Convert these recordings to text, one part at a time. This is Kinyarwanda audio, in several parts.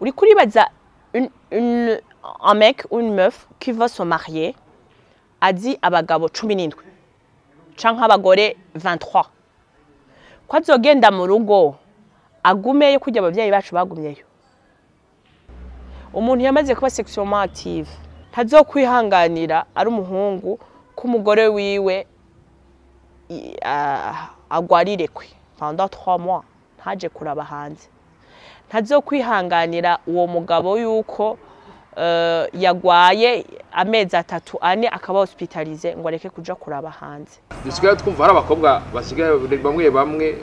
uri kuribaza un mec ou une meuf qui va se marier azi abagabo 17 canke abagore 23 ko azogenda mu rugo agumeyo kujya abavyeyi bacu bagumyeyo. Umuntu yamaze kuba sexuellement active ntazokwihanganira ari umuhungu k'umugore wiwe agwarirekwe pendant 3 mois ntaje kuraba hanze. Ntazokwihanganira uwo mugabo yuko yagwaye amezi 3 ane akaba hospitalize ngo areke kuja kuraba hanze. Dusigaye twumva hari abakobwa basigaye bamwe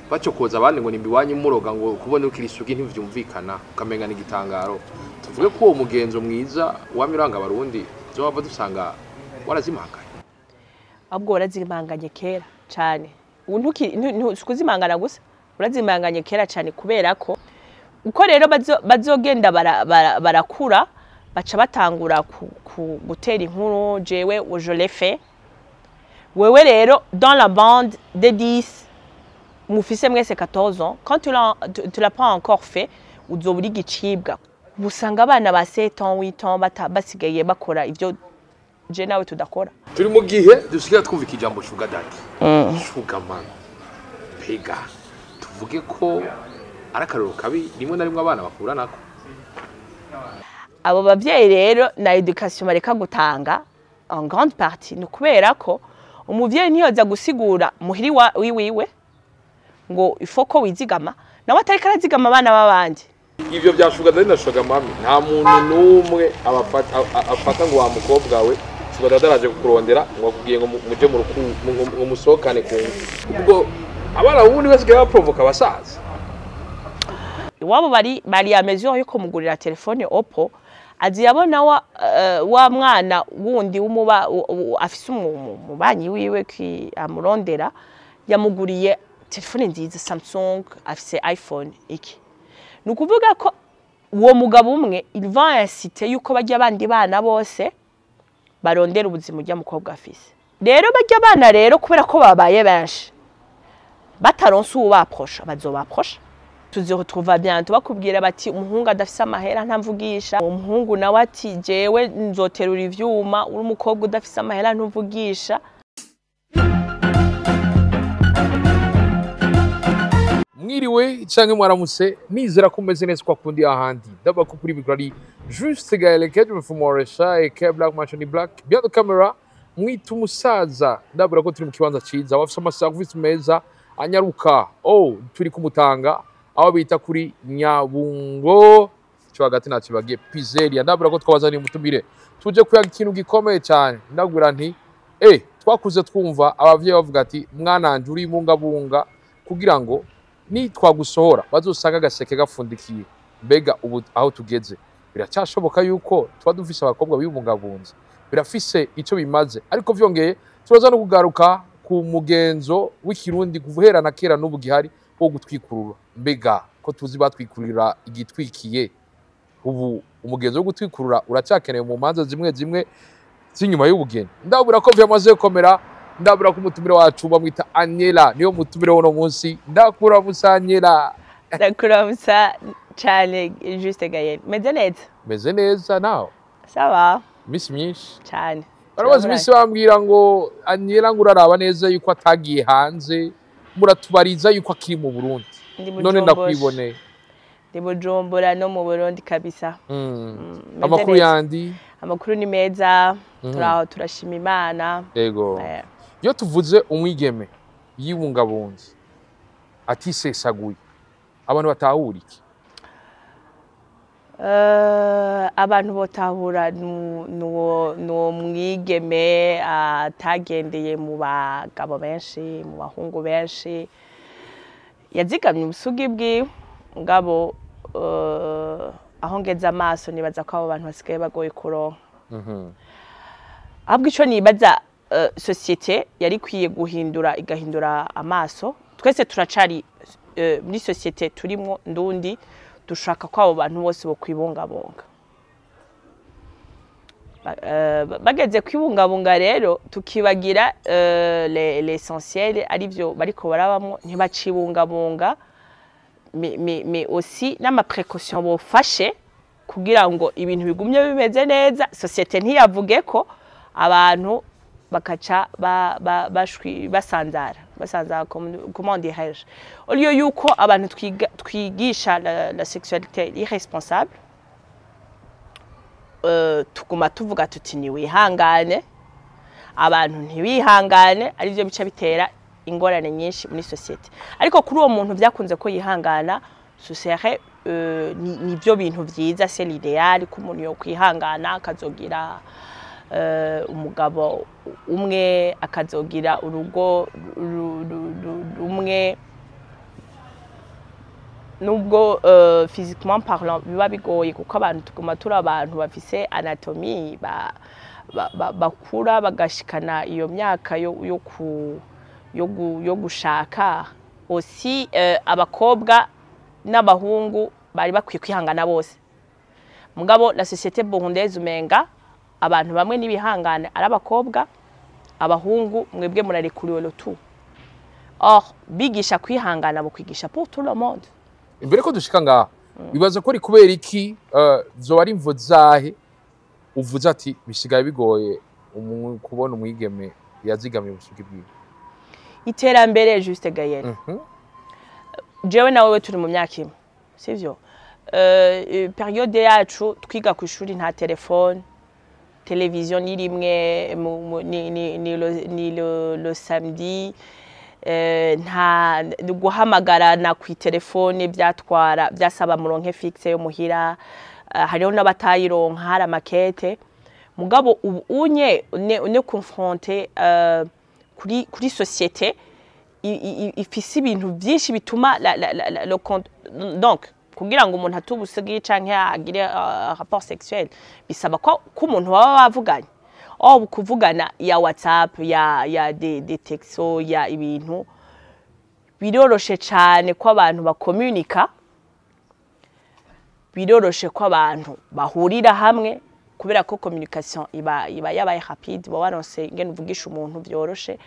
bacokoza abandi ngo nimbiwanye muroga ngo kubona ukirisugi ntivyumvikana ukamenga n'igitangaro. Tuvuge ko uwo mugenzo mwiza wamiranga abarundi zoba dusanga warazimanganye. Abwo warazimanganye kera cyane. Ntukuzimangana gusa urazimanganye kera cyane kubera ko uko rero bazogenda barakura baca batangura gutera inkuru jewe je l'ai fait. Wewe rero dans la bande de 10 mufise mwese 14 ans quand tu l'as pas encore fait uzoburi gicibwa. Busanga abana ba 7 ans 8 ans basigaye bakora ivyo je nawe tudakora. Turi mu gihe dusigaye twumva ikijambo sugar daddy. Sugar man. Pega. Tuvuge ko arakaroro kabi rimwe na rimwe abana bakura nako. Abo bavyeyi rero na education bareka gutanga en grande partie no kubera ko umuvyeyi ntiyoza gusigura muhiri wiwe ngo ifoko wizigama nawe atari karazigama abana babandi. Ivyo byashuga ndari nashuga mami nta muntu numwe afata ngo wa mukobwa we suga dadaraje kukurondera ngo akugiye ngo muje mu musokane ku ubwo abana ubundi basigaye baprovoka abasaza. Iwabo bari ya mesure yo kumugurira telefone Oppo azi yabona wa mwana wundi afise umubanyi wiwe ki amurondera yamuguriye telefone nziza Samsung afise iPhone iki. Nukuvuga ko uwo mugabo umwe il va inciter yuko bajya abandi bana bose barondera ubuzima ujya mukobwa afise. Rero bajya abana rero kubera ko babaye benshi bataronse ubaprosha bazobaprosha. Tuziretrouva bientôt bakubwira bati umuhungu adafise amahera ntamvugisha. Umuhungu nawe ati jewe nzoterura ivyuma uri umukobwa udafise amahera ntumvugisha. Mwiriwe canke mwaramutse nizera ko meze neza kwa kundi ahandi ndabako kuri mikrari juste Gaël Kedje Fumoresha et Black Machine Black bien de camera mwita umusaza ndabura ko turi mu kibanza ciza bafise ama service meza anyaruka turi kumutanga aho bita kuri Nyabungo cyo hagati na Kibage pizzeria ndabura ko twabazaniye mutumire tuje kuyaga ikintu gikomeye cyane ndagura nti twakuze twumva abavyeyi bavuga ati mwananje uri imbungabunga kugira ngo ni twagusohora bazosanga gaseke gafundikiye. Mbega ubu aho tugeze biracyashoboka yuko twa dufise abakobwa b'ibungabunze birafise ico bimaze ariko vyongeye turaza no kugaruka ku mugenzo w'ikirundi guhera na kera n'ubu gihari wo gutwikurura. Mbega ko tuzi batwikurira igitwikiye ubu umugenzo wo gutwikurura uracyakeneye mu manza zimwe z'inyuma y'ubugeni. Ndabura ko vyamaze komera ndabura ko umutumire wacu bamwita Aniela niyo mutumire wono munsi. Ndakura musa Aniela. Ndakura musa cyane juste Gaël. Meze neza nawe. Sawa. Misi myinshi cyane. Barabaza misi bambwira ngo Aniela ngo uraraba neza yuko atagiye hanze muratubariza yuko akiri mu Burundi. None ndakwiboneye. Ndi Bujumbura no mu Burundi kabisa. Amakuru yandi. Amakuru ni meza. Turashima Imana. Yego. Yo tuvuze umwigeme yibungabunze atisesaguye abantu batahura iki? Abantu botahura no mwigeme atagendeye mu bagabo benshi mu bahungu benshi yazigamye ubusugi bwiwe ngabo aho ngeze amaso nibaza ko abo bantu basigaye bagoye kuronka. Ahubwo ico nibaza société yari kwiye igahindura amaso. Twese turacari muri société turimo ndundi dushaka ko abo bantu bose bo kwibungabunga. Bageze kwibungabunga rero tukibagira l'essentiel ari byo bariko barabamo ntibacibungabunga mais aussi n'ama précaution bofashe kugira ngo ibintu bigumye bimeze neza société ntiyavuge ko abantu bakaca basanzara comment dirais-je au lieu yuko abantu twigisha la sexualité irresponsable tuguma tuvuga tuti ni wihangane abantu ntibihangane ari byo bica bitera ingorane nyinshi muri société ariko kuri uwo muntu byakunze ko yihangana susere nibyo bintu byiza c'est l'idéal ko umuntu yo kwihangana akazogira umugabo umwe akazogira urugo rumwe nubwo physiquement parlant biba bigoye kuko abantu tuguma turi abantu bafise anatomie bakura bagashikana iyo myaka yo gushaka aussi abakobwa n'abahungu bari bakwiye kwihangana bose mugabo la société burundaise umenga abantu bamwe nibihangane ari abakobwa abahungu mwebwe murarekuriwe le tout or bigisha kwihangana bo kwigisha pour tout le monde imbere ko dushika ngaha bibaza ko ari kubera iki zo ari imvo zahe uvuze ati bisigaye bigoye kubona umwigeme yazigamiye ubusugi bwiwe iterambere juste Gaël jewe nawe turi mu myaka imwe sivyo periode yacu twiga ku ishuri nta telefone television ni rimwe ni le samedi nta guhamagarana ku telefone byasaba muronke fixe yo muhira hariho n'abatayironka hari amakete mugabo unye une confronté kuri société ifise ibintu byinshi bituma donc kugira ngo umuntu atubusigi canke agire rapport sexuel bisaba ko umuntu baba bavuganye kuvugana ya WhatsApp ya des textos ya ibintu biroroshe cyane ko abantu bakomunika biroroshe ko abantu bahurira hamwe kubera ko communication iba yabaye rapide bo baronse ngene uvugisha umuntu byoroshe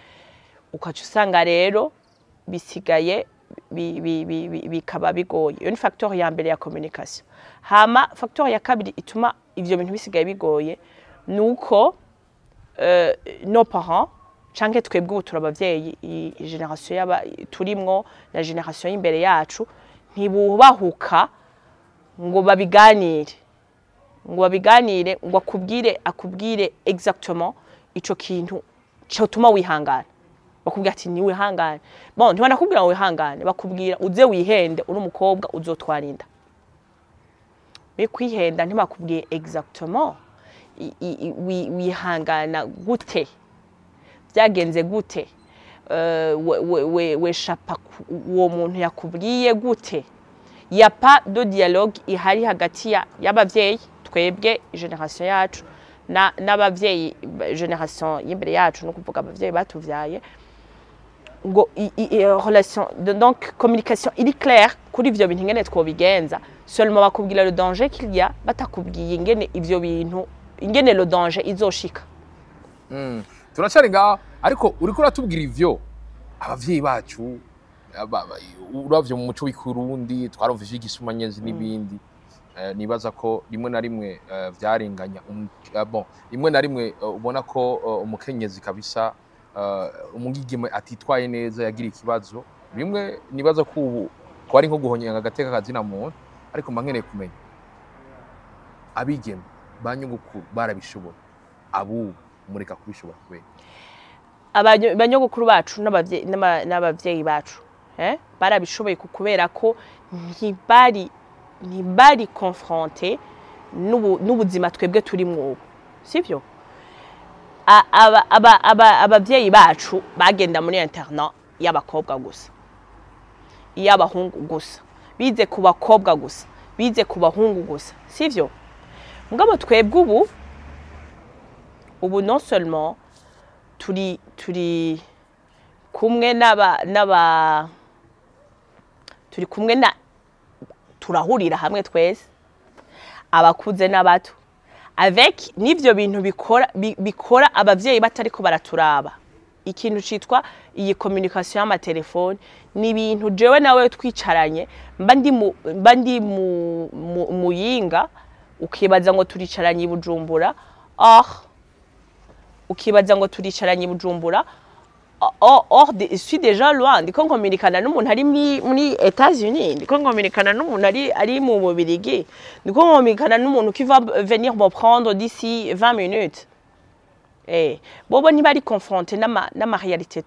ukaca usanga rero bisigaye bikaba bigoye iyo ni facteur ya mbere ya communication hama facteur ya kabiri ituma ivyo bintu bisigaye bigoye nuko nos parents canke twebwe ubu turabavyeyi generation yaba turimwo na generation y'imbere yacu ntibubahuka ngo babiganire ngo akubwire exactement ico kintu cyotuma wihangana bakubwira ati ni wihangane bon ntibanakubwira ngo wihangane bakubwira uze wihende uri umukobwa uzotwarinda be kwihenda ntibakubwiye exactement wihangana gute byagenze gute we shapa uwo muntu yakubwiye gute ya pas de dialogue ihari hagati y'abavyeyi twebwe generation yacu n'abavyeyi generation y'imbere yacu no kuvuga abavyeyi batuvyaye ngo relation donc communication il est clair kuri ivyo bintu ngene twobigenza seulement bakubwira le danger qu'il y a batakubwiye ngene ivyo bintu ingene le danger izoshika turacari ngaho ariko uriko uratubwira ivyo abavyeyi bacu uravye mu muco w'ikurundi twarumvise igisumanyezi n'ibindi nibaza ko rimwe na rimwe vyarenganya bon rimwe na rimwe ubona ko umukenyezi kabisa umugigime atitwaye neza yagira ikibazo bimwe nibaza ko ubu ko ari nko guhonyanga agateka kazina muntu ariko mbankeneye kumenya abigeme banyugukuru barabishobora abu mureka kubishobora kubera abanyogukuru bacu n'abavyeyi bacu barabishoboye kubera ko ntibari confronté n'ubuzima twebwe turi mwo sivyo abavyeyi bacu bagenda muri internat y'abakobwa gusa y'abahungu gusa bize ku bakobwa gusa bize ku bahungu gusa sivyo mugabo twebwe ubu non seulement turi kumwe turi kumwe turahurira hamwe twese abakuze n'abato avec n'ivyo bintu bikora abavyeyi batari ko baraturaba ikintu citwa iyi communication y'amatelefone ni ibintu jewe nawe twicaranye mba ndi muyinga ukibaza ngo turicaranye i Bujumbura ukibaza ngo turicaranye i Bujumbura je suis déjà loin ndiko nkominikana n'umuntu ari muri États-Unis ndiko nkominikana n'umuntu ari mu Bubiligi ndiko nkominikana n'umuntu qui va venir me prendre d'ici 20 minutes bobo ntibari confronté n'ama réalité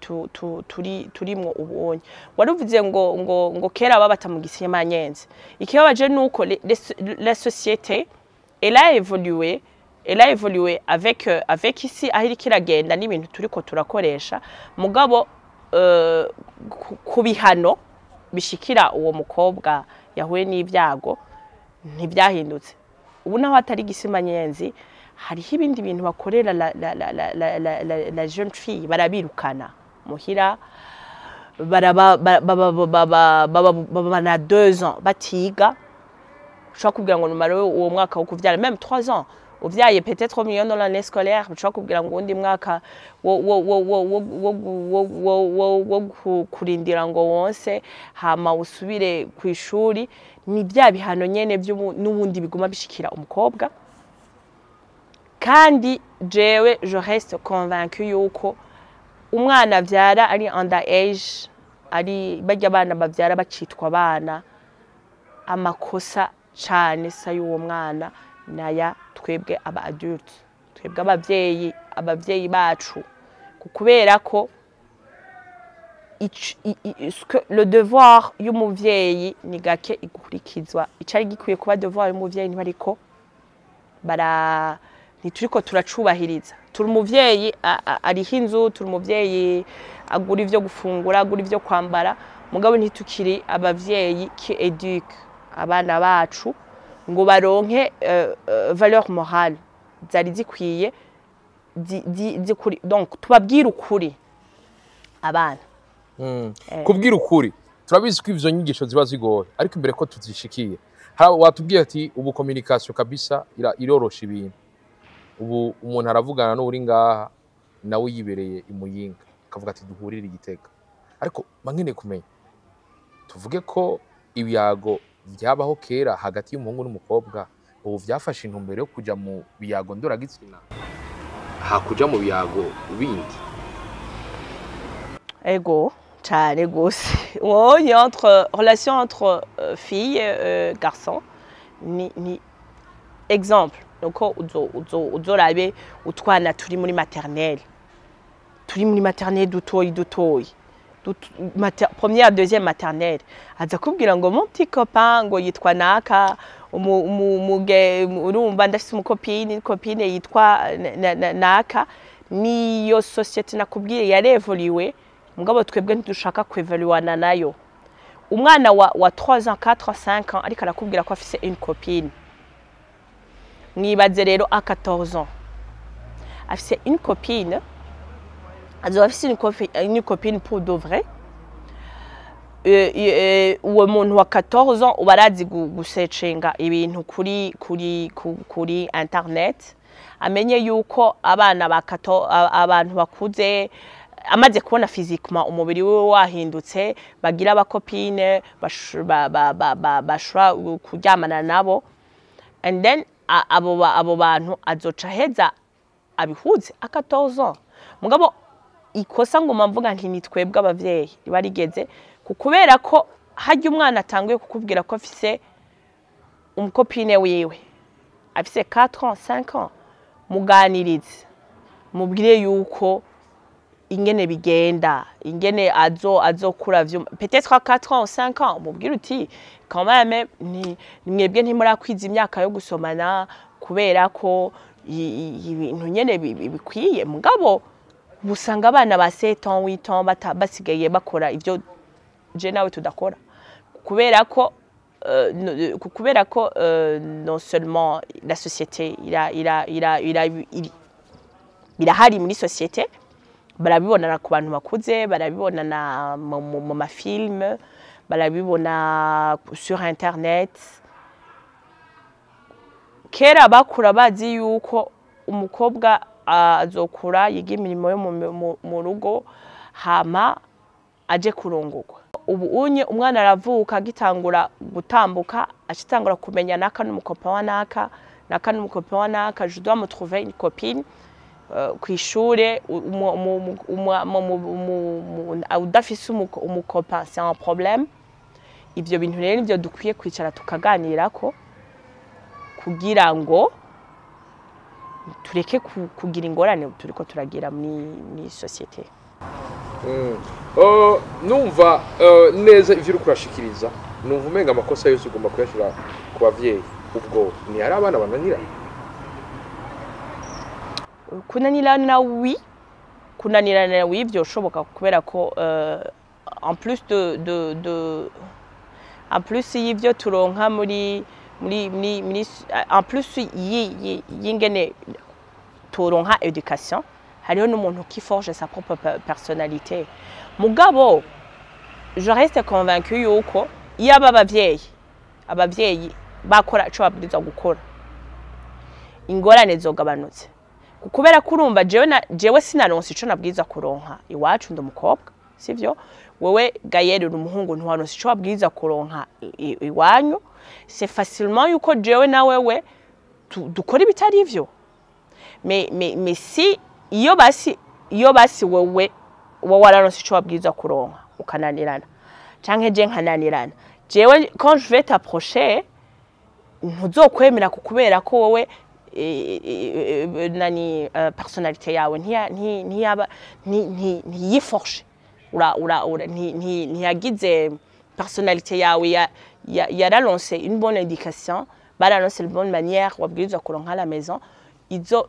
turimwo ubonye waruvuze ngo kera babata mu gisema nyenze ikibabaje nuko la société elle a évolué avec ici aho kiragenda n'ibintu turiko turakoresha mugabo ku bihano bishikira uwo mukobwa yahuye n'ibyago ntibyahindutse ubu naho atari gisima nyenzi hariho ibindi bintu bakorera la jeune fille barabirukana muhira baba na 2 ans batiga ushaka kubwira ngo numara uwo mwaka wo kuvyara même 3 ans uvyaye peut-être au milieu de l'année scolaire ushaka kubwira ngo undi mwaka wo kurindira ngo wonse hama usubire ku ishuri ni bya bihano nyene n'ubundi biguma bishikira umukobwa kandi jewe je reste convaincu yuko umwana avyara ari underage ari bajya abana bavyara bacitwa abana amakosa cyane sa y'uwo mwana naya twebwe aba adulte twebwe abavyeyi bacu kubera ko le devoir y'umuvyeyi ni gake ikurikizwa icari gikwiye kuba devoir y'umuvyeyi ni bariko nituriko turacubahiriza turi umuvyeyi ariho inzu turi umuvyeyi agura ivyo gufungura agura ivyo kwambara mugabo ntitukiri abavyeyi qui éduque abana bacu ngo baronke valeur morale zari zikwiye donc tubabwira ukuri abana kubwira ukuri turabizi ko ivyo nyigisho ziba zigoye ariko imbere ko tuzishikiye watubwiye ati ubu communication kabisa irorosha ibintu ubu umuntu aravugana n'uri ngaha nawe yibereye imuyinga akavuga ati duhurire Igitega ariko bankeneye kumenya tuvuge ko ibyago byabaho kera hagati y'umuhungu n'umukobwa ubu vyafashe intumbero yo kuja mu biyago ndoragitsina hakuja mu biyago bindi ego cyane gose entre relation entre fille garçon ni exemple nuko uzorabe utwana turi muri maternelle dutoyi première deuxième maternelle aza kubwira ngo mon petit copain ngo yitwa naka urumva ndafise copine yitwa naka niyo société nakubwiye yarevoluwe mugabo twebwe ntidushaka kwevaluana nayo umwana wa 3 ans 4 ans 5 ans ariko arakubwira ko afise une copine mwibaze rero à 14 ans afise une copine afise une copine pour de vrai uwo muntu wa 14 ans ubarazi gusearchinga ibintu kuri internet amenye yuko abana abantu bakuze amaze kubona physiquement umubiri we wahindutse bagira abakopine bashobora kuryamana nabo and then abo bantu azoca heza abihuze a 14 ans mugabo ikosa ngo mvuga nti nitwebwe abavyeyi barigeze kubera ko hajya umwana atanguye kukubwira ko afise umukopine wiwe afise 4 ans 5 ans muganirize mubwire yuko ingene bigenda ingene azokura vyo peut-être à 4 ans 5 ans mubwire uti quand même ni mwebwe ntimurakwiza imyaka yo gusomana kubera ko ibintu nyene bikwiye mugabo busanga abana ba 7 ans 8 ans basigaye bakora ivyo je nawe tudakora kubera ko non seulement la société irahari muri société barabibonana ku bantu bakuze barabibonana mu mafilm barabibona sur internet kera bakura bazi yuko umukobwa azokura yiga imirimo yo mu rugo hama aje kurongorwa. Ubu unye umwana aravuka agitangura gutambuka acitangura kumenya naka n'umukopa wa naka n'umukopa wa naka, je dois me trouver une copine kw'ishure udafise umukopa c'est un problème. Ivyo bintu rero nivyo dukwiye kwicara tukaganirako kugira ngo tureke kugira ingorane turiko turagira muri societe. Numva neza ivyo uriko urashikiriza, numva umenga amakosa yose ugomba kuyashira ku bavyeyi. Ubwo ni ari abana bananira? Kunanirana oui, kunanirana oui vyoshoboka kubera ko en plus y'ivyo turonka muri en plus y'ingene turonka education, hariho n'umuntu qui forge sa propre personnalité. Mugabo je reste convaincu yuko iyo abavyeyi bakora ico babwirizwa gukora, ingorane zogabanutse. Kubera kurumva jewe sinaronse ico nabwirizwa kuronka iwacu ndumukobwa, sivyo? Wewe Gaël umuhungu ntiwaronse ico wabwirizwa kuronka iwanyu, c'est facilement yuko jewe na wewe dukora ibitari ivyo. Mais si iyo basi wewe wararonse ico wabwirizwa kuronka ukananirana canke je nkananirana, jewe quand je vais t'approcher ntuzokwemera kubera ko wowe personnalité yawe ntiyiforce ntiyagize personnalité yawe yararonse une bonne éducation, bararonse une bonne manière wabwirizwa kuronka à la maison. Izo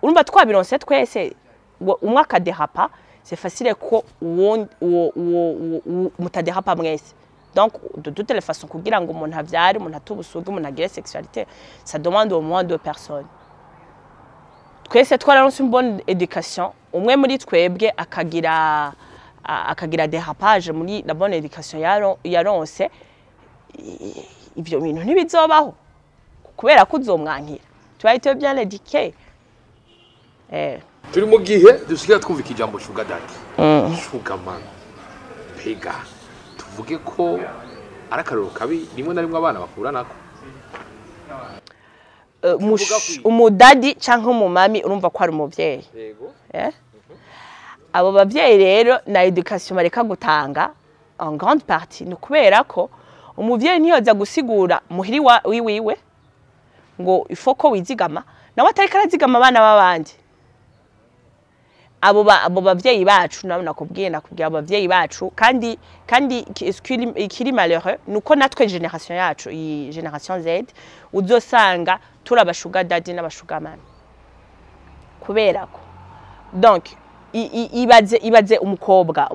urumva twabironse twese umwe akadehapa, c'est facile ko mutadehapa mwese. Donc de toutes les façons kugira ngo umuntu avyare, umuntu atubusuge, umuntu agire sexualité, ça demande au moins 2 personnes. Twese twararonse une bonne éducation, umwe muri twebwe akagira dérapage muri la bonne éducation yaronse, ivyo bintu ntibizobaho kubera ko uzomwankira. Tu as été bien éduqué. Turi mu gihe dusigaye twumva ikijambo sugar daddy. Sugar man. Pega. Tuvuge ko ari akaroro kabi rimwe na rimwe abana bakura nako. Umudadi canke umumami urumva ko ari umuvyeyi. Yego. Abo bavyeyi rero na education bareka gutanga en grande partie ni kubera ko umuvyeyi ntiyoza gusigura muhiri wiwe ngo ifoko wizigama nawe atari karazigama abana babandi. Abo bavyeyi bacu nakubwira abavyeyi bacu kandi ikiri malheureux nuko natwe generation yacu iyi generation Z uzosanga turabashuga daddy n'abashuga mama kubera ko donc ibaze umukobwa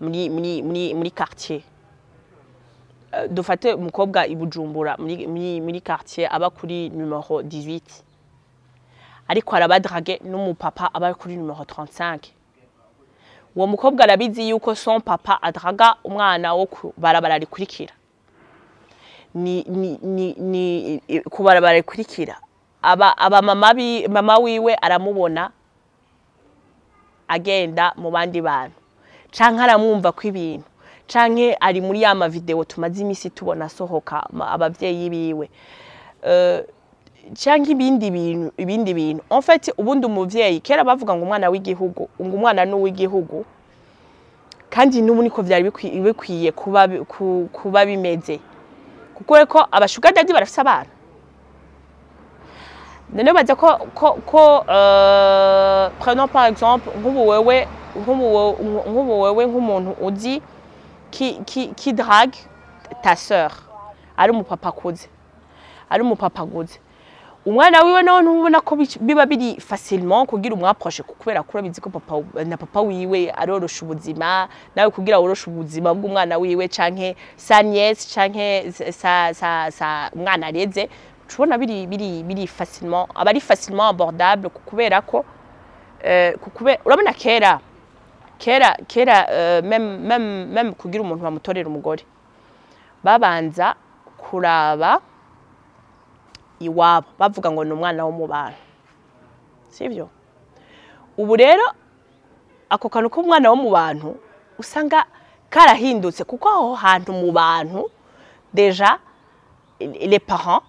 muri quartier, dufate umukobwa ibujumbura muri quartier aba kuri numero 18 ariko arabadrage n'umupapa aba kuri numero 35. Uwo mukobwa arabizi yuko son papa adraga umwana wo kubarabara rikurikira, ni kubarabara rikurikira aba mama wiwe aramubona agenda mu bandi bantu canke aramwumva ko ibintu canke ari muri ya ma video tumaze imisi tubona sohoka abavyeyi biwe canke ibindi bintu. En fait ubundi umuvyeyi kera bavuga ngo umwana w'igihugu ngo umwana n'uw'igihugu, kandi n'ubu niko vyari bikwiye kuba bimeze kuko ko abashuga daddy barafise abana. None baza ko prenons par exemple nk'ubu wewe nk'umuntu uzi qui drague ta sœur ari umupapa akuze, umwana wiwe nawe ntubona ko biba biri facilement kugira umwaproche kubera ko urabizi ko papa wiwe arorosha ubuzima, nawe kugira worosha ubuzima bw'umwana wiwe canke sa nièce canke sa umwana areze, tubona biri facilement abari facilement abordable kubera ko urabona kera même kugira umuntu bamutorera umugore babanza kuraba iwabo bavuga ngo ni umwana wo mu bantu, sivyo ubu rero ako kantu k'umwana wo mu bantu usanga karahindutse kuko aho hantu mu bantu deja les parents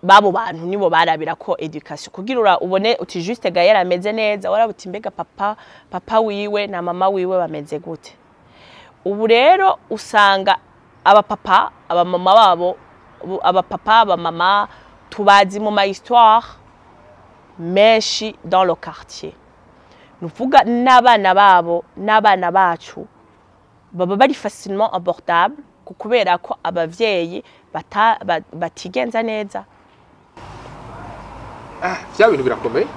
babo bantu nibo barabira ko education kugira ubone uti juste ga yarameze neza warabuti mbega papa wiwe na mama wiwe bameze gute ubu rero usanga abapapa abamama babo abapapa abamama tubazi mu ma histoire menshi dans le quartier nuvuga n'abana babo n'abana bacu baba bari facilement abordable kubera ko abavyeyi batigenza neza vya bintu birakomeye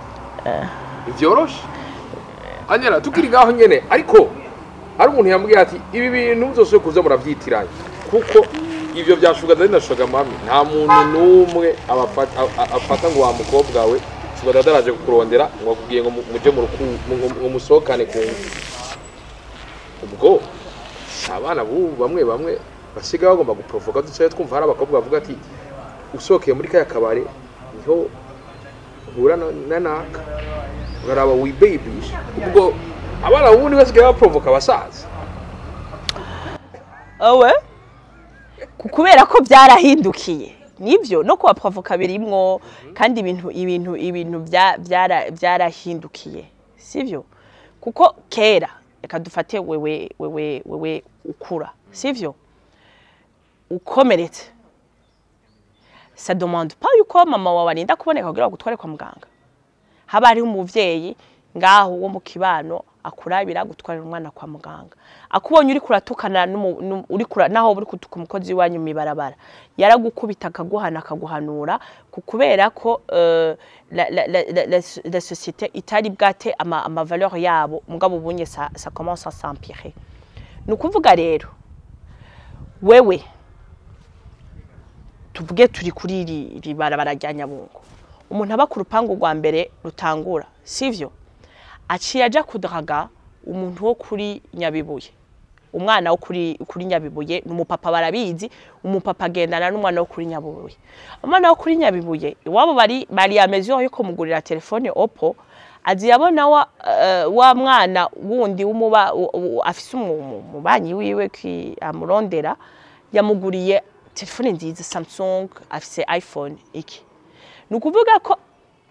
ivyoroshe anyera tukiri ngaho nyene ariko hari umuntu yambwiye ati ibi bintu byose kuza muravyitiranye kuko ivyo byashuga na shuga mami nta muntu numwe afata ngo wa mukobwa we suga daraje kukurondera ngo akubwiye ngo muje mu ngo musokane ku ubwo abana bamwe basiga bagomba guprovoka duce twumva hari abakobwa bavuga ati usokeye muri kaya kabare niho hura na naka uraraba we baby ubwo abana bundi basigaye baprovoka abasaza awe kubera ko byarahindukiye nibyo no kuba provoka birimwo kandi ibintu byarahindukiye sivyo kuko kera reka dufate wewe ukura sivyo ukomeretse ça demande pas yuko mama wawe arinda kuboneka kugira gutware kwa muganga haba ari umuvyeyi ngaho wo mu kibano akurabira gutwara umwana kwa muganga akubonye uri kuratukana uri kura naho uri kutuka umukozi wanyu mibarabara yaragukubita akaguhana akaguhanura kubera ko la société itari bwate ama valeur yabo mugabo bunye ça commence à s'empirer nukuvuga rero wewe tuvuge turi kuri iri barabara rya Nyabungo umuntu aba ku rupangu rwa mbere rutangura sivyo aciye aja kudraga umuntu wo kuri Nyabibuye umwana wo kuri Nyabibuye n'umupapa barabizi umupapa agendana n'umwana wo kuri Nyabibuye umwana wo kuri Nyabibuye iwabo bari ya mesure yo kumugurira telefone Oppo azi yabona wa mwana wundi wumuba afise umubanyi wiwe ki amurondera yamuguriye telefone nziza Samsung afise iPhone iki nukuvuga ko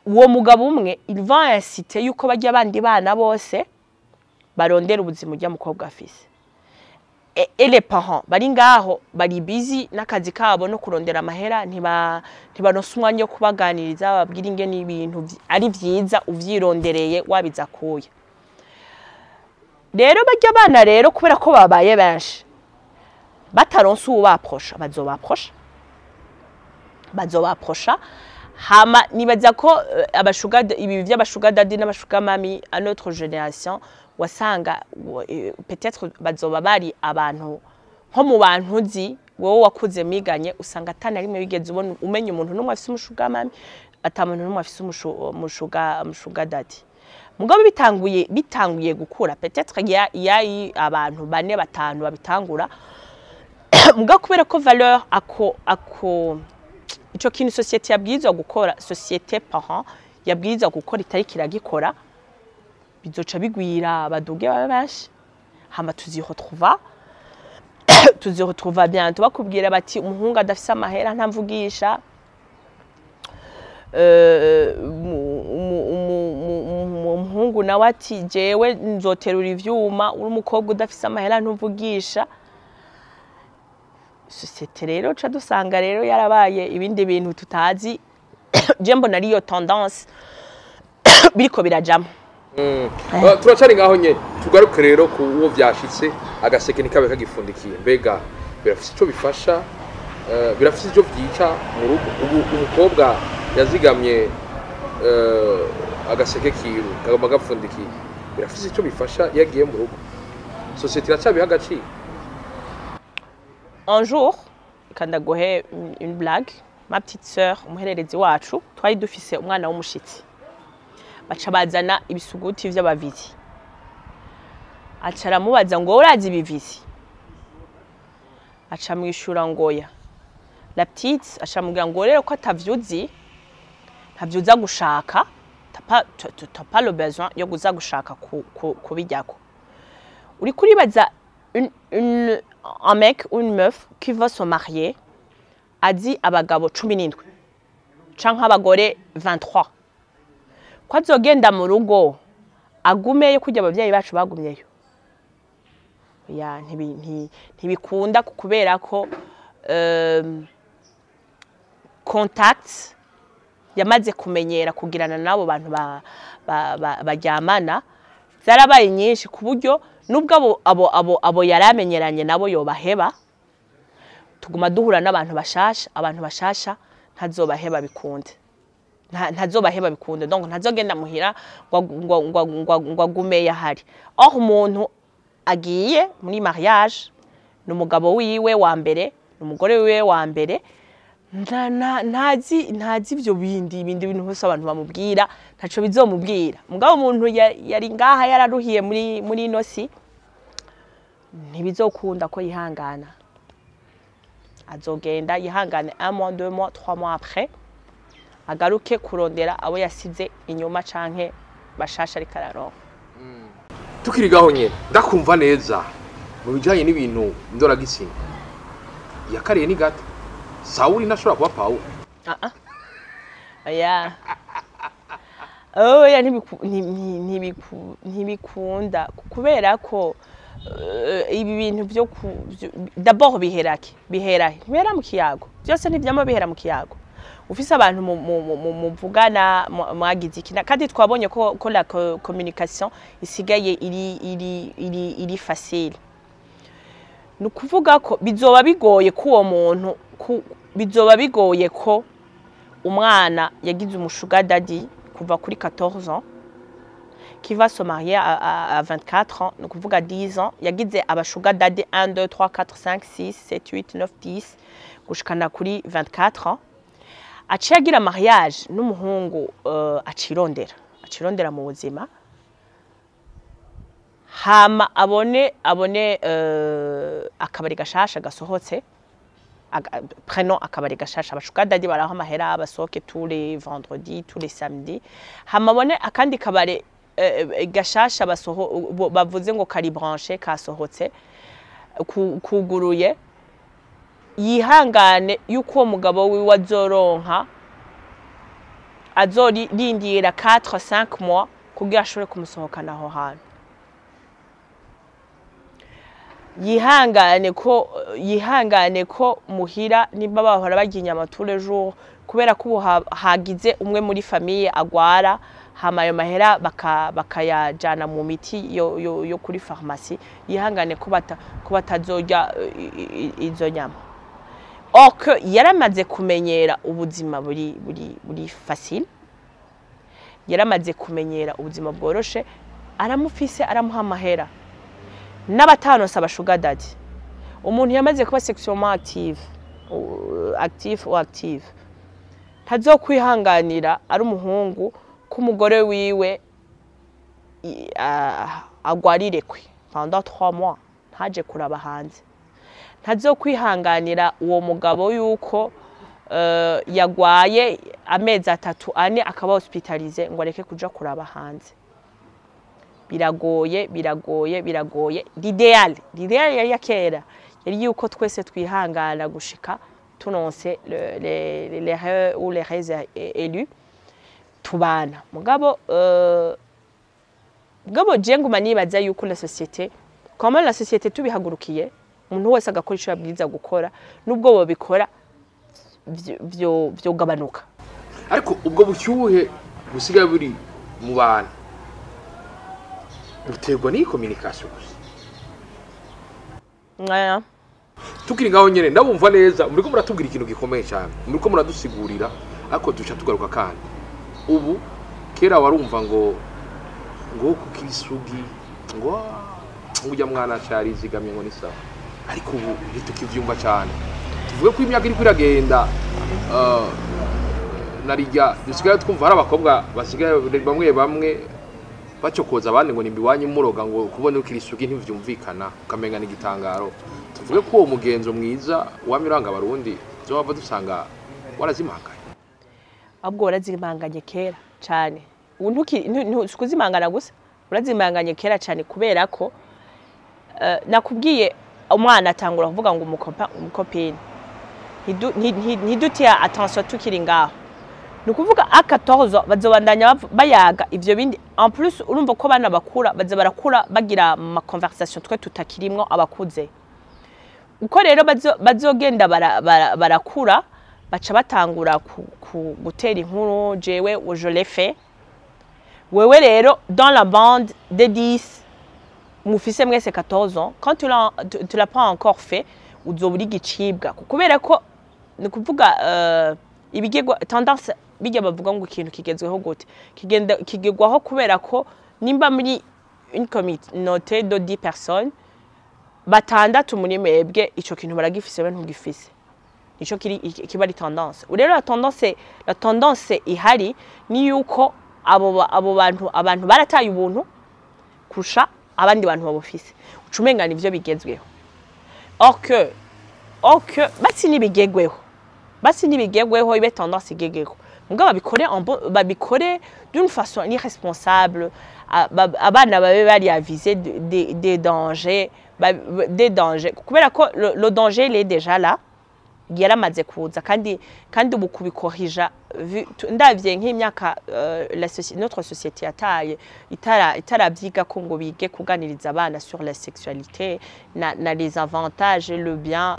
uwo mugabo umwe il va inciter yuko bajya abandi bana bose barondera ubuzima ujya mukobwa afise et les parents bari ngaho bari busy nakazi kabo no kurondera amahera ntibaronse umwanya wo kubaganiriza babwira ingene ibintu ari vyiza uvyirondereye wabiza kuya rero bajya abana rero kubera ko babaye benshi bataronse ubaprosha bazobaprosha hama nibaza ko ibi by'abashuga dadi n'abashuga mami à notre génération wasanga peut-être bazoba bari abantu nko mu bantu uzi wowe wakuze miganye usanga atana rimwe bigeze ubona umenya umuntu numwe afise umushuga mami atamuntu numwe afise umushuga dadi mugabo bitanguye gukura peut-être yayi abantu bane batanu babitangura mugabo kubera ko valeur ako ico kintu société yabwirizwa gukora société parent yabwirizwa gukora itari kiragikora bizoca bigwira baduge babashi hama tuziretrouva bientôt bakubwira bati umuhungu adafise amahera ntamvugisha umuhungu nawe ati jewe nzoterura ivyuma uri umukobwa udafise amahera ntumvugisha société rero ca dusanga rero yarabaye ibindi bintu tutazi jembo nariyo tendance biriko birajamo turacari ngaho nye tugaruke rero ku uwo vyashitse agaseke nikabe kagifundikiye mbega birafise ico bifasha birafise ico vyica mu rugo umukobwa yazigamye agaseke kiru kagomba gapfundikiye birafise ico bifasha yagiye mu rugo société iracabiha agaciro. Un jour, quand j'ai une blague, ma petite sœur, umuhererezi wacu, twari dufise umwana w'umushitsi. Baca bazana ibisuguti vy'abavizi. Aca aramubaza ngo urazi ibivizi? Aca mwishura ngoya. La petite aca amubwira ngo rero ko atavyuzi, ntavyuza gushaka, t'as pas le besoin yo kuza gushaka kubijyako. Uri kuribaza un mec ou une meuf qui va se marier azi abagabo 17 canke abagore 23 ko azogenda mu rugo agumeyo kujya abavyeyi bacu bagumyeyo. Ya ntibikunda kubera ko contact yamaze kumenyera kugirana nabo bantu baryamana zarabaye nyinshi ku buryo nubwo abo yaramenyeranye nabo yobaheba. Tuguma duhura n'abantu bashasha, abantu bashasha ntazobaheba bikunde, ntazobaheba bikunde, donc ntazogenda muhira ngo agume yahari. Aho umuntu agiye muri mariage n'umugabo wiwe wa mbere n'umugore wiwe wa mbere, ntazi ibyo bindi bintu hose abantu bamubwira ntaco bizomubwira. Mugabo umuntu yari ngaha yararuhiye muri nosi ntibizokunda ko yihangana, azogenda yihangane 1 mois 2 mois 3 mois après agaruke kurondera abo yasize inyuma canke bashasha ari kararo. Tukirigaho nyene ndakumva neza mu bijanye n'ibintu ndora gitsina yakariye ni gato Sauli nashobora kuba Paulo. Oya. Oya ntibikunda kubera ko ibi bintu byo d'abord bihera mu kiyago. Byose ntibyama bihera mu kiyago. Ufise abantu muvugana mwagize ikina kandi twabonye ko la communication isigaye iri facile. Nukuvuga ko bizoba bigoye ko uwo muntu bizoba bigoye ko umwana yagize umushuga daddy kuva kuri 14 ans qui va se marier à 24 ans, nukuvuga 10 ans yagize abashuga daddy 1 2 3 4 5 6 7 8 9 10 gushikana kuri 24 ans aciyagira mariage n'umuhungu acirondera mu buzima hama abone akabari gashasha gasohotse prénom akabari gashasha abashuka daddy baraho amahera abasohoke tous les vendredis tous les samedis hama abone akandi kabare gashasha bavuze ngo kari branché kasohotse kuguruye yihangane yuko uwo mugabo wiwe azoronka azorindira 4-5 mois kugira ashobore kumusohokana aho hantu. Yihangane ko muhira nimba bahora bagiye inyama tous les jours kubera ko hagize umwe muri famille agwara hama ayo mahera bakayajana mu miti yo kuri pharmacie. Yihangane ko batazojya izo nyama. Or que yaramaze kumenyera ubuzima buri facile, yaramaze kumenyera ubuzima bworoshe, aramufise aramuha amahera n'abatanonsa abashuga daddy. Umuntu yamaze kuba sexuellement active ntazokwihanganira ari umuhungu k'umugore wiwe agwarire kwe pendant 3 mois ntaje kuraba hanze. Ntazokwihanganira uwo mugabo yuko yagwaye amezi 3 ane akaba hospitalize ngo areke kuja kuraba hanze. Biragoye. L'idéal yari yakera yari yuko twese twihangana gushika tunonse les ou les élus tubana. Mugabo jenguma nibaza yuko la société comment la société tubihagurukiye umuntu wese agakora ico yabwiza gukora nubwo bo bikora byo gabanuka. Ariko ubwo bushyuhe busigaye buri mu bantu buterwa ni communication gusa. Tukiri ngaho nyene ndabumva neza muriko muratubwira ikintu gikomeye cyane, muriko muradusigurira ariko duca tugaruka kandi ubu kera warumva ngo kukisugi ngo ujya mwana cyari zigamye ngo nisa, ariko ubu ntitukivyumva cyane. Tuvuge ko imyaka iri kwiragenda narijya dusigaye twumva hari abakobwa basigaye bamwe bacokoza abandi ngo nimbiwanye muroga ngo kubona ukirisugi ntivyumvikana ukamenga n'igitangaro. Tuvuge ko uwo mugenzo mwiza wamiranga abarundi bava dusanga warazimanganye. Abwo warazimanganye kera cyane ntukuzimangana gusa urazimanganye kera cyane kubera ko nakubwiye umwana atangura kuvuga ngo umukopine ntidutiya attention tukiri ngaho nukuvuga a 14 bazobandanya bayaga ivyo bindi en plus urumva ko bana bakura barakura bagira ma conversation twe tutakirimwo abakuze uko rero bazogenda barakura baca batangura gutera inkuru jewe je l'ai fait wewe rero dans la bande de 10 mufise mwese 14 ans quand tu l'as pas encore fait uzoburi igicibwa kubera ko ni kuvuga ibigegwa tendance bijya bavuga ngo ikintu kigezweho gute kigegwaho kubera ko nimba muri une communauté de 10 personnes batandatu muri mwebwe ico kintu baragifise we ntugifise ico kiba ari tendance rero la tendance ihari ni yuko abo bantu barataye ubuntu kurusha abandi bantu babufise ucumengana ivyo bigezweho or que basi nibigegweho ibe tendance igegeko mugabo babikore d'une façon irresponsable abana babe bari avisé des dangers kubera ko le danger il est déjà là yaramaze kuza kandi ubu kubikorija ndavye nk'imyaka notre société yataye itarabyiga ko ngo bige kuganiriza abana sur la sexualité na les avantages le bien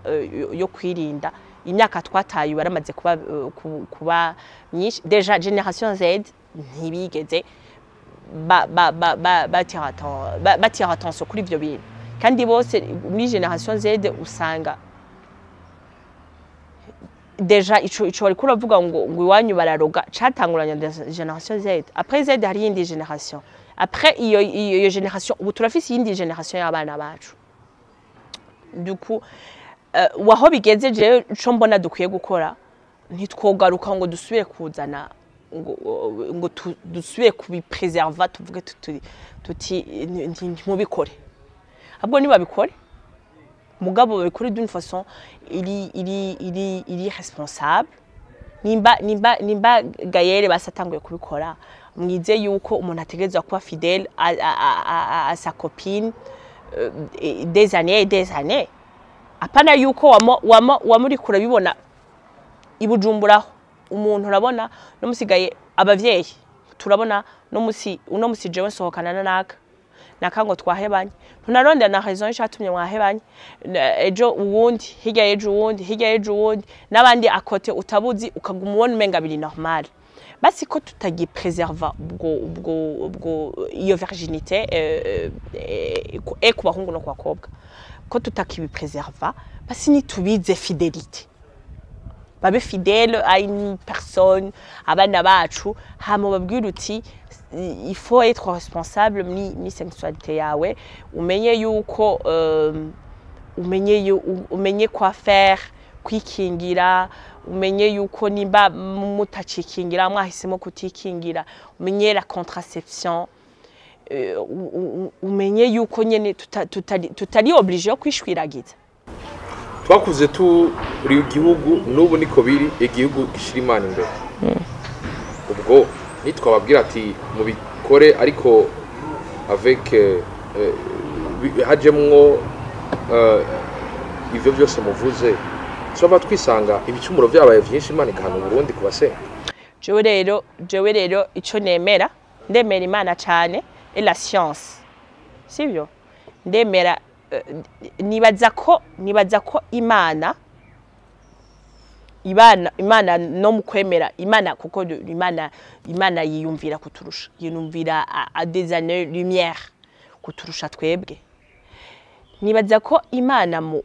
yo kwirinda imyaka twataye baramaze kuba myinshi déjà génération Z ntibigeze batira attention kuri ivyo bintu kandi bose muri génération Z usanga déjà ico bari kuravuga ngo iwanyu bararoga catanguranya génération Z après Z hari yindi génération après iyo génération ubu turafise yindi génération y'abana bacu du coup waho bigeze je co mbona dukwiye gukora ntitwogaruka ngo dusubire kuzana ngo dusubire kubipreserva tuvuge tuti ntibikore ahubwo ni babikore mugabo babikore d'une façon il responsable nimba Gaëlle basatanguye kubikora mwize yuko umuntu ategerezwa kuba fidèle à sa copine des années apana yuko wamuri kurabibona ibujumburaho umuntu urabona no musigaye abavyeyi turabona no musi jewe sohokana naka ngo twahebanye ntunaronda na raison yatumye mwahebanye ejo uwundi hirya y'uwundi nabandi akote utabuzi ukaguma ubona umenga biri normal basi ko tutagipreserva ubwo iyo virginité ku bahungu no ku bakobwa ko tutakibipreserva basi nitubize fidélité babe fidèle à une personne abana bacu hama babwira uti il faut être responsable ni sexualité yawe umenye yuko umenye quoi faire kwikingira umenye yuko nimba mutacikingira mwahisemo kutikingira umenye la contraception umenye yuko nyene tutari obligé yo kwishwiragiza twakuze turi igihugu n'ubu niko biri igihugu gishira Imana imbere ubwo nitwababwira ati mubikore ariko avec hajemwo ivyo byose muvuze soba twisanga ibicumuro byabaye byinshi Imana ikana Burundi kubasenga jewe rero ico ndemera Imana cyane et la science sivyo ndemera nibaza ko Imana no mukwemera Imana kuko Imana yiyumvira kuturusha yiyumvira à des années lumière kuturusha twebwe nibaza ko Imana mu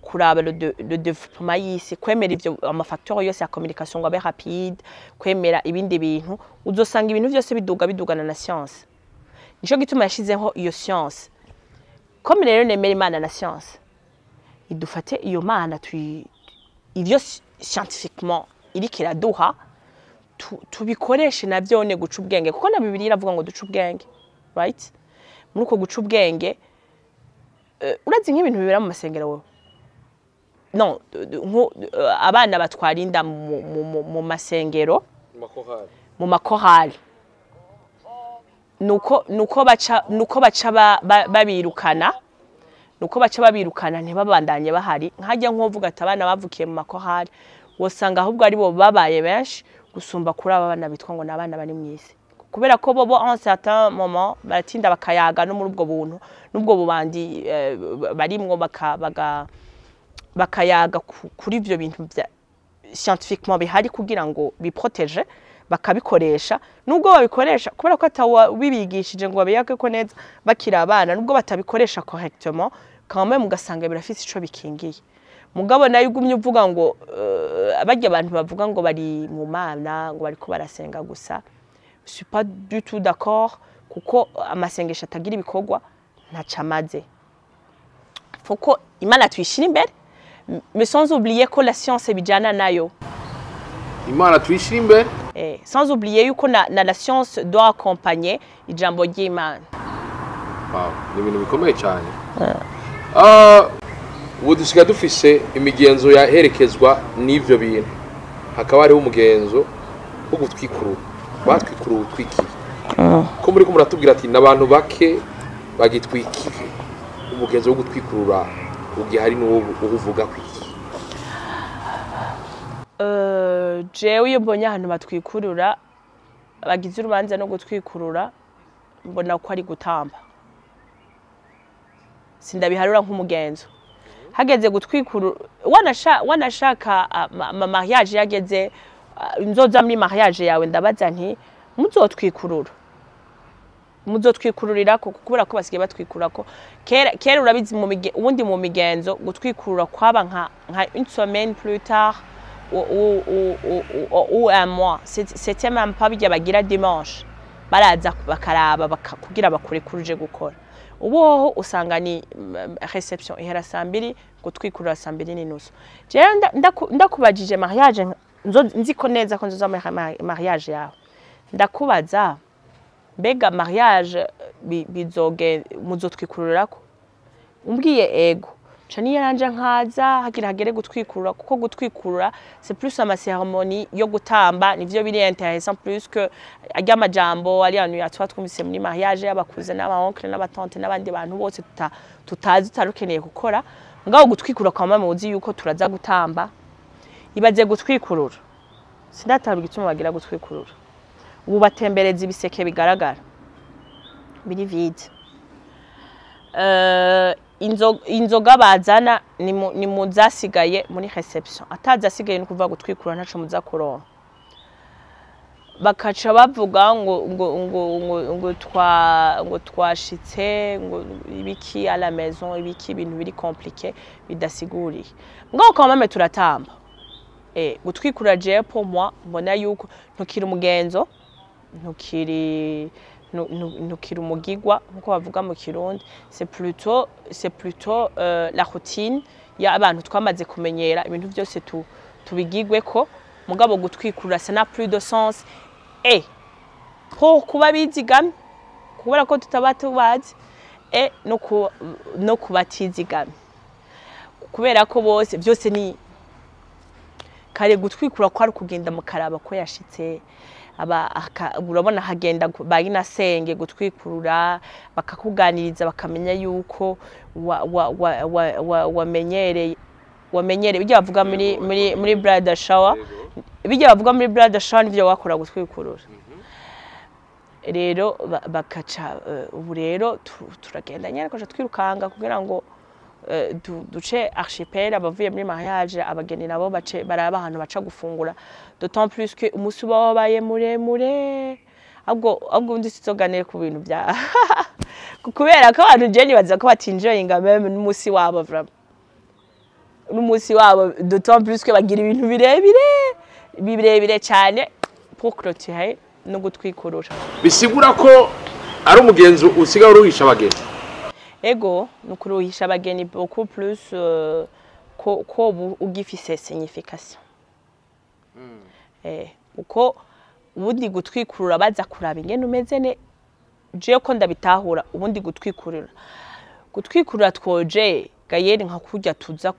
kuraba le développement y'isi kwemera ivyo amafacteur yose ya communication ngo abe rapide kwemera ibindi bintu uzosanga ibintu byose bidugana na science nico gituma yashizeho iyo science comme rero nemera Imana na science idufate iyo Mana ivyo scientifiquement iriko iraduha tubikoreshe navyone guca ubwenge kuko na Bibiliya iravuga ngo duca ubwenge right muri uko guca ubwenge urazi nk'ibintu bibera mu masengero wewe non abana batwarinda mu masengero mu makorali nuko baca babirukana nuko baca babirukana ntibabandanye bahari nkajya nkovuga ati abana bavukiye mu makohari wosanga ahubwo ari bo babaye benshi gusumba kuri aba bana bitwa ngo nabana bari mwisi kubera ko bobo en certain moment baratinda bakayaga no muri ubwo buntu nubwo bubandi barimwo bakayaga kuri ivyo bintu bya scientifiquement bihari kugira ngo biprotege bakabikoresha nubwo babikoresha kubera ko atawa bibigishije ngo babiyake ko neza bakira abana nubwo batabikoresha correctement quand même ugasanga birafise ico bikingiye mugabo nayo ugumye uvuga ngo abajya abantu bavuga ngo bari mu mana ngo bariko barasenga gusa je suis pas du tout d'accord kuko amasengesho atagira ibikorwa ntacamaze foko imana twishira imbere mais sans oublier que la science bijana nayo imana twishira imbere sans oublier yuko na la science doit accompagner ijambo ry'Imana. Wow, ni ibintu bikomeye cyane. Ubu dusiga dufise imigenzo yaherekezwa n'ivyo bintu. Hakaba hariho umugenzo wo gutwikurura. Batwikurura utwikiye. Ko muri ko muratubwira ati nabantu bake bagitwikiye. Umugenzo wo gutwikurura ugiye hari n'uwo uvuga kwiki. Jewe iyo mbonye ahantu batwikurura bagize urubanza no gutwikurura mbona ko ari gutamba sindabiharura nk'umugenzo hageze gutwikurura wanashaka mariage yageze nzoza muri mariage yawe ndabaza nti muzotwikururira ko kubera ko basigaye batwikurura ko kera urabizi ubundi mu migenzo gutwikurura kwaba nka une semaine plus tard ou un mois c'était même pas bijya bagira dimanche baraza bakaraba kugira bakure kuruje gukora ubu usanga ni reception ihera saa 2 gutwikurura saa 2:30 je ndakubajije mariage nziko neza ko nzoza mariage yawe ndakubaza mbega mariage bizoge muzotwikururako umbwiye ego Chani yaranje nkaza hagira hagere gutwikurura kuko gutwikurura c'est plus ama cérémonie yo gutamba nivyo biri intéressant plus que ajya amajambo ari anu yatwa twumise muri mariage y'abakuze n'abaoncle n'abatante n'abandi bantu bose tutazi tarukeneye gukora ngaho gutwikurura kwa mama uzi yuko turaza gutamba ibaze gutwikurura sindatabwa igituma bagira gutwikurura ubu batembereza ibiseke bigaragara biri vide inzoga bazana ni muzasigaye muri reception atazasigaye no kuvuga gutwikura ntaco muza kuronka bakaca bavuga ngo twashitse ngo ibiki à la maison ibiki ibintu biri compliqué bidasiguriye ngo quand même turatamba gutwikura je pour moi mbona yuko ntukira umugenzo ntukiri umugigwa nkuko bavuga mu Kirundi c'est plutôt la routine ya abantu twamaze kumenyera ibintu byose tubigigwe ko mugabo gutwikurura ça n'a plus de sens pour kuba bizigamye kubera ko tutabatubazi no kubatizigamye kubera ko bose byose ni kare gutwikura ko ari kugenda mu karaba ko yashitse urabona hagenda baginasenge gutwikurura bakakuganiriza bakamenya yuko wamenyereye bijya bavuga muri bridal shower bijya bavuga muri bridal shower nivyo wakora gutwikurura rero bakaca ubu rero turagenda nyene ko twirukanga kugira ngo duce archipel abavuye muri mariage abageni nabo bace baraba ahantu baca gufungura d'autant plus que umusi wabaye muremure ahubwo ndi sizoganire ku bintu bya kubera ko abantu je nibaza ko batinjoyinga même n'umusi wabo vraiment n'umusi wabo d'autant plus que bagira ibintu birebire cyane pour clôturer no gutwikurura bisigura ko ari umugenzo usiga uruhisha abageni ego nukuruhisha abageni beaucoup plus ko ugifise signification uko ubundi gutwikurura baza kuraba ingene umeze ne je ko ndabitahura ubundi gutwikurura twoje gayeri nka kurya tuza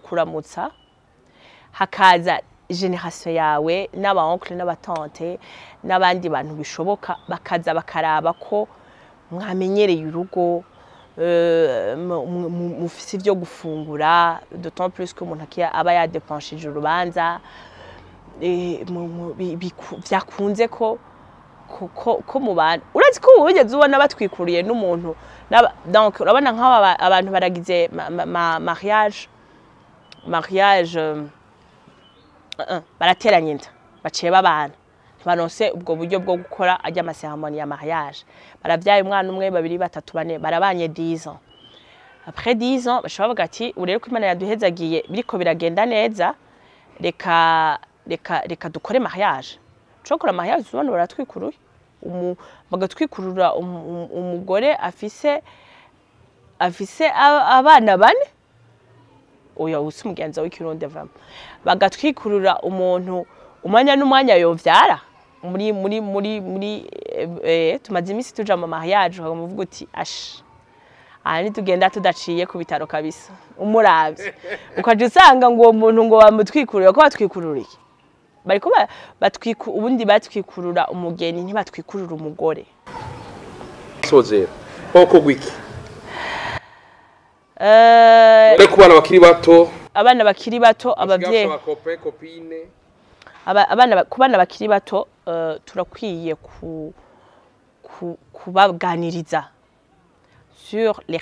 kuramutsa hakaza generation yawe n'aba oncle n'abatante n'abandi bantu bishoboka bakaza bakaraba ko mwamenyereye urugo mufise ivyo gufungura d'autant plus que umuntu aba yadepanshije urubanza vyakunze ko mu bantu urazi ko ubugeze ubona batwikuriye n'umuntu donc urabona nk'aba abantu baragize mariage barateranye inda baciye babana ntibaronse ubwo buryo bwo gukora ajya amaseremoni ya mariage baravyaye umwana umwe babiri batatu bane barabanye 10 ans après 10 ans bashobora bavuga ati urere ko Imana yaduhezagiye biriko biragenda neza reka dukore mariage cokora mariage ubona baratwikuruye bagatwikurura umugore afise abana bane oya usi mugenza w'ikirundi vraiment bagatwikurura umuntu umwanya n'umwanya yovyara muri tumaze imisi tuja mu mariage bakamuvuga uti ash ani tugenda tudaciye ku bitaro kabisa umuravye ukaje usanga ngo uwo muntu ngo bamutwikurura ko batwikururiye bariko ubundi batwikurura umugeni ntibatwikurura umugore sozera koko gwiki ku bana bakiri bato abavyeyi ku bana bakiri bato turakwiye kubaganiriza sur les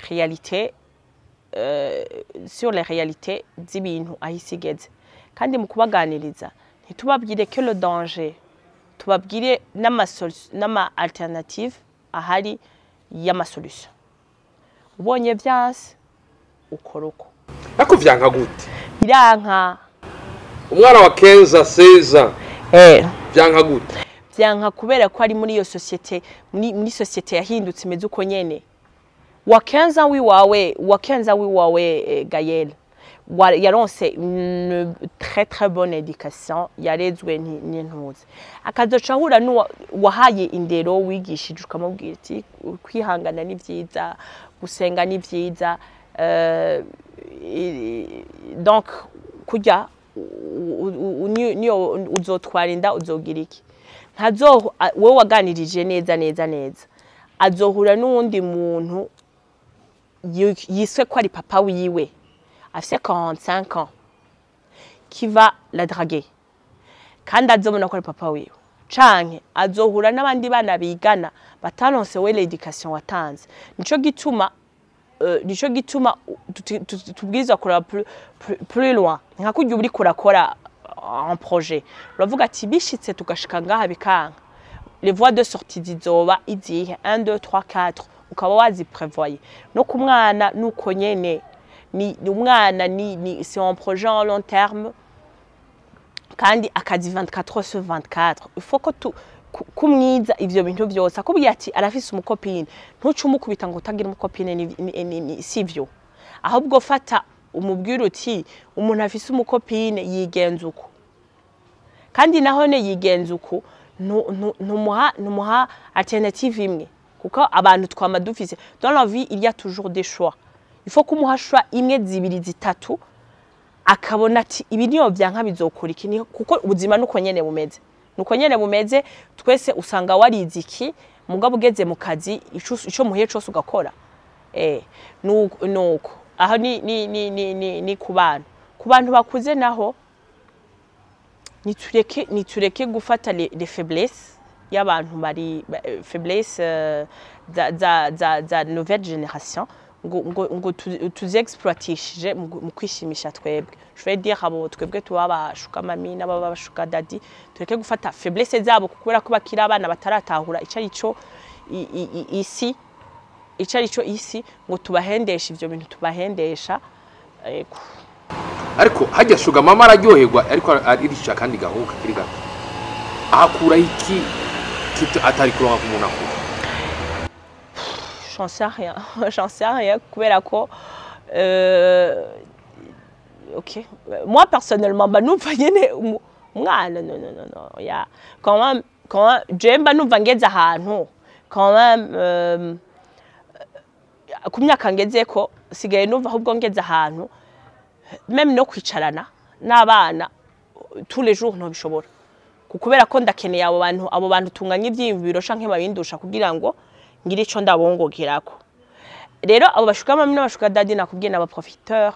réalités z'ibintu ahisigeze kandi mu kubaganiriza ntitubabwire que le danger tubabwire n'ama alternative ahari y'amasolution ubonye vyase ukoroko ako vyanka gute biranka umwana wa Kenza Seza vyanka gute vyanka kubera ko ari muri iyo societe muri societe yahindutse imeze uko nyene wa Kenza wiwawe Gaël yaronse une très bonne éducation yarezwe n'intuzi akazoca ahura wahaye indero wigishije ukamubwira ati kwihangana ni vyiza gusenga ni vyiza donc kujya niyo uzotwara inda uzogira iki wowe waganirije neza azohura n'uwundi muntu yiswe ko ari papa wiwe afite 45 ans qui va la draguer kandi azobona ko ari papa wiwe canke azohura n'abandi bana bigana bataronse we l'éducation watanze nico gituma tubwiza kura plus loin nka kujya uri kurakora en projet uravuga ati bishitse tugashika ngaha bikanka les voies de sortie zizoba izihe 1 2 3 4 ukaba wazi prévoyer no ku mwana nuko nyene ni umwana ni c'est un projet en long terme kandi akazi 24 sur 24 il faut que kumwiza ivyo bintu byose akubwiye ati arafise umukopine ntucumukubita ngo utagira umukopine ni sivyo ahubwo fata umubwira uti umuntu afise umukopine yigenza uko kandi naho ne yigenza uko numuha alternative imwe kuko abantu twama dufise dans la vie il y a toujours des choix il faut kumuha choix imwe zibiri zitatu akabona ati ibi niyo byanka bizokora iki kuko ubuzima nuko nyene bumeze twese usanga warize iki mugabo ugeze mu kazi ico muhiye cose ugakora nuko aho ni ku bantu bakuze naho nitureke gufata les faiblesses y'abantu bari faiblesse za nouvelle génération ngo tuzexploitishije mu kwishimisha twebwe je vais dire abo twebwe tubabashuka mami n'ababashuka dadi tureke gufata faiblesse zabo kubera ko bakira abana bataratahura icarico isi ngo tubahendesha ivyo bintu tubahendesha ariko hajya shuga mama araryoherwa ariko aririsha kandi gahuka kiri gato akura iki atari kuronka ku muntu akura j'en sais rien kubera ko OK moi personnellement numva nyene umwana non ya quand même jemba numva ngeze ahantu quand même ku myaka ngeze ko sigaye numva ahubwo ngeze ahantu même no kwicarana n'abana tous les jours ntobishobora kubera ko ndakeneye abo bantu tunganya ivyiyumviro canke babindusha kugira ngo ngire ico ndabongogerako rero abo bashuka mami n'abashuka dadi nakubwiye n'aba profiteurs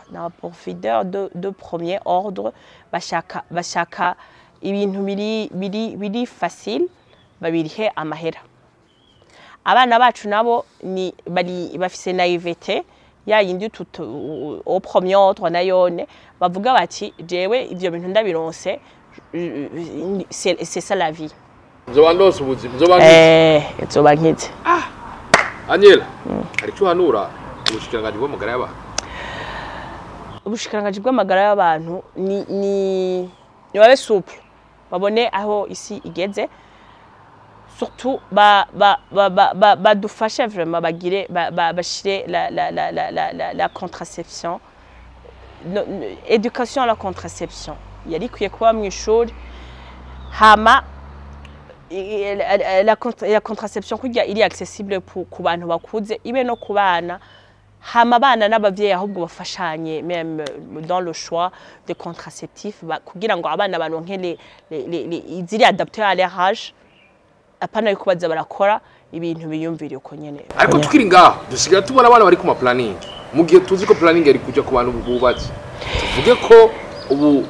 de premier ordre bashaka ibintu biri facile babirihe amahera abana bacu nabo ni bari bafise naivete ya yindi au premier ordre nayone bavuga bati jewe ivyo bintu ndabironse c'est ça la vie nzoba ndose ubuzima nzoba nkitse Aniela ari cyo hanura ubushikiranganje bw'amagara y'abantu ubushikiranganje bw'amagara y'abantu ni babe souple babone aho isi igeze surtout badufashe vraiment bagire bashire la contraception éducation à la contraception yari kwiye kuba mu ishuri hama la contraception kugira iri accessible ku bantu bakuze ibe no kubana hama abana n'abavyeyi ahubwo bafashanye même dans le choix de contraceptifs kugira ngo abana baronke iziri adapté à leur âge apana yuko baza barakora ibintu biyumvira uko nyene ariko tukiri ngaho dusigaye tubona abana bari ku ma planning mu gihe tuzi ko planning yari kuja ku bantu bubatse tuvuge ko ubu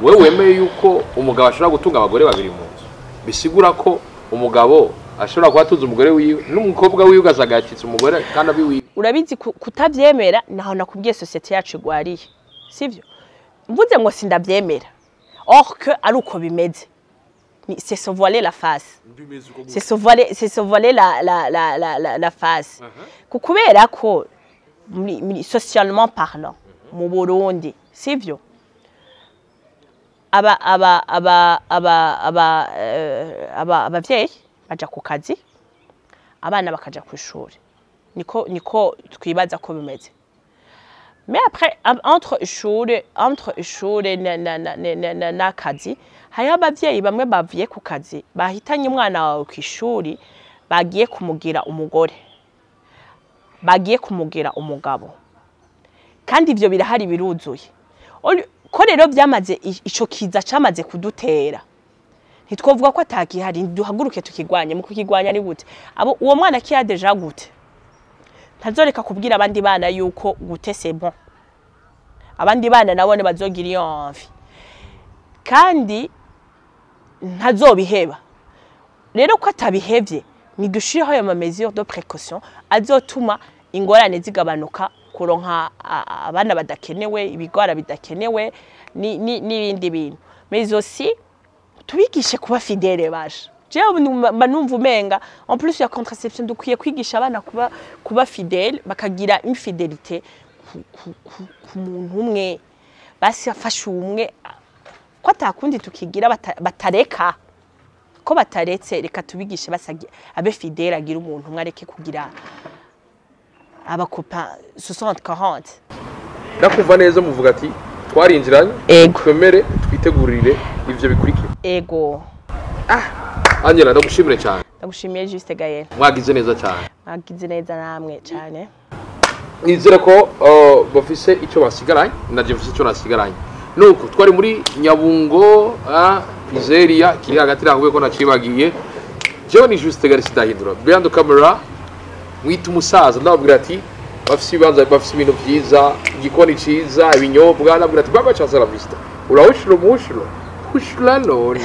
wewe wemeye yuko umugabo ashobora gutunga abagore babiri mu nzu bisigura ko umugabo ashobora kubatunza umugore wiwe n'umukobwa wiwe ugazagacitse umugore kandi abiwiwe urabizi kutavyemera naho nakubwiye societe yacu igwariye sivyo mvuze ngo sindavyemera or que ari uko bimeze c'est se voiler la face c'est se voiler la face kubera ko socialement parlant mu Burundi sivyo abavyeyi baja ku kazi abana bakaja ku ishuri niko twibaza ko bimeze mais après entre ishuri na kazi hari abavyeyi bamwe bavuye ku kazi bahitanye umwana wawe ku ishuri bagiye kumugira umugore bagiye kumugira umugabo kandi ivyo birahari biruzuye ko rero byamaze ico kiza camaze kudutera ntitwovuga ko atakihari duhaguruke tukigwanye mu kukigwanya ni gute abo uwo mwana kiya deja gute ntazoreka kubwira abandi bana yuko gute c'est bon abandi bana nabone bazogira iyo envie kandi ntazobiheba rero ko atabihevye ni dushiraho ayo mesure de précaution azotuma ingorane zigabanuka kuronka abana badakenewe ibigwara bidakenewe n'ibindi bintu mais aussi tubigishe kuba fidèle baje jewe numva umenga en plus ya contraception dukwiye kwigisha abana kuba fidèle bakagira infidélité ku muntu umwe basi afasha umwe ko atakundi tukigira batareka ko bataretse reka tubigishe basagiye abe fidèle agira umuntu umwe areke kugira abakopa 60-40 nakuva neza muvuga ati twarinjiranye twemere twitegurire ivyo bikurikira ego Angela ndagushimire cyane ndagushimiye Juste Gaël mwagize neza cyane mwagize neza namwe cyane nizera ko bafise icyo basigaranye naje mfise icyo nasigaranye nuko twari muri Nyabungo Pizzeria kiri hagati ranguye ko nacibagiye jewe ni Juste Gaël sidahindura behind the camera mwita umusaza ndababwira ati bafise ibibanza bafise ibintu byiza igikoni ciza ibinyobwa ndababwira ati baba cha la vista urahushura umushuro hushura none